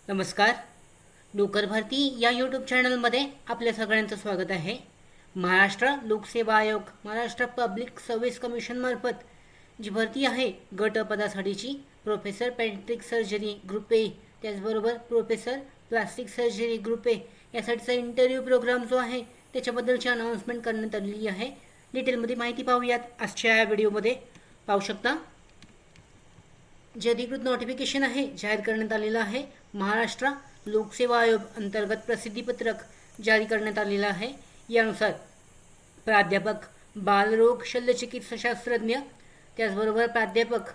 नमस्कार. नोकर भरती या यूट्यूब चॅनलमध्ये आपल्या सगळ्यांचं स्वागत आहे. महाराष्ट्र लोकसेवा आयोग, महाराष्ट्र पब्लिक सर्व्हिस कमिशनमार्फत जी भरती आहे गट पदासाठीची, professor paediatric surgery group A, त्याचबरोबर professor plastic surgery group A यासाठीचा इंटरव्ह्यू प्रोग्राम जो आहे त्याच्याबद्दलची अनाउन्समेंट करण्यात आलेली आहे. डिटेलमध्ये माहिती पाहूयात आजच्या या व्हिडिओमध्ये. पाहू शकता जे अधिकृत नोटिफिकेशन आहे जाहीर करण्यात आलेलं आहे. महाराष्ट्र लोकसेवा आयोग अंतर्गत प्रसिद्धीपत्रक जारी करण्यात आलेलं आहे. यानुसार प्राध्यापक बालरोग शल्यचिकित्साशास्त्रज्ञ, त्याचबरोबर प्राध्यापक,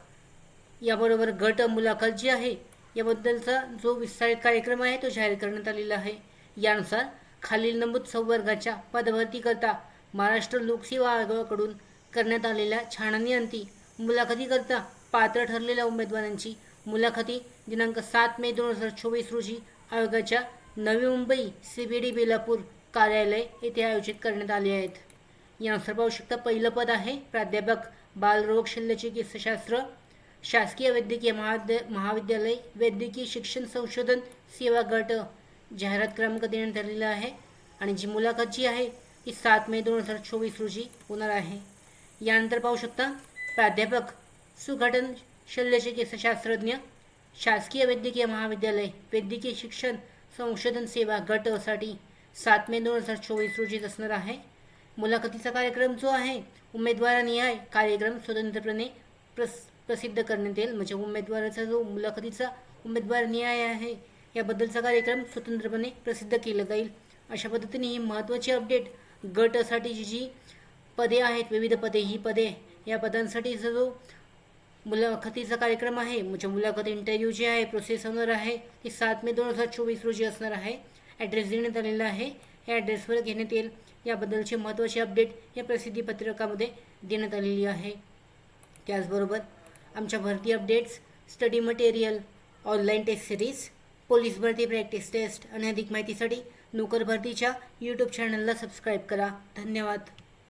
याबरोबर गट मुलाखत जी आहे याबद्दलचा जो विस्तारित कार्यक्रम आहे तो जाहीर करण्यात आलेला आहे. यानुसार खालील नमूद संवर्गाच्या पदभरतीकरता महाराष्ट्र लोकसेवा आयोगाकडून करण्यात आलेल्या छाननीअंती मुलाखतीकरता पात्र ठरलेल्या उमेदवारांची मुलाखती दिनांक 7 मे 2024 रोजी आयोगाच्या नवी मुंबई CBD बेलापूर कार्यालय येथे आयोजित करण्यात आले आहेत. यानुसार पाहू शकता पहिलं पद आहे प्राध्यापक बालरोग शल्यचिकित्साशास्त्र, शासकीय वैद्यकीय महाविद्यालय वैद्यकीय शिक्षण संशोधन सेवा गट, जाहिरात क्रमांक देण्यात आलेला आहे आणि जी मुलाखत जी आहे ती 7 मे 2024 रोजी होणार आहे. यानंतर पाहू शकता प्राध्यापक सुघटन शल्यचिकित्साशास्त्रज्ञ, शासकीय वैद्यकीय महाविद्यालय वैद्यकीय शिक्षण संशोधन सेवा गटसाठी 7 मे 2024 रोजीच असणार आहे. मुलाखतीचा कार्यक्रम जो आहे उमेदवारानिहाय कार्यक्रम स्वतंत्रपणे प्रसिद्ध करण्यात येईल. म्हणजे उमेदवाराचा जो मुलाखतीचा उमेदवारनिहाय आहे याबद्दलचा कार्यक्रम स्वतंत्रपणे प्रसिद्ध केला जाईल. अशा पद्धतीने ही महत्त्वाची अपडेट गटसाठीची जी पदे आहेत, विविध पदे, ही पदे या पदांसाठीचा जो मुलाखतीचा कार्यक्रम आहे, म्हणजे मुलाखत इंटरव्ह्यू जे आहे प्रोसेस होणार आहे ती 7 मे 2024 रोजी असणार आहे. ॲड्रेस देण्यात आलेला आहे, या ॲड्रेसवर घेण्यात येईल. याबद्दलची महत्त्वाची अपडेट या प्रसिद्धीपत्रकामध्ये देण्यात आलेली आहे. त्याचबरोबर आमच्या भरती updates, study material, online test series, police भरती प्रॅक्टिस टेस्ट आणि अधिक माहितीसाठी नोकर भरतीच्या यूट्यूब चॅनलला सबस्क्राईब करा. धन्यवाद.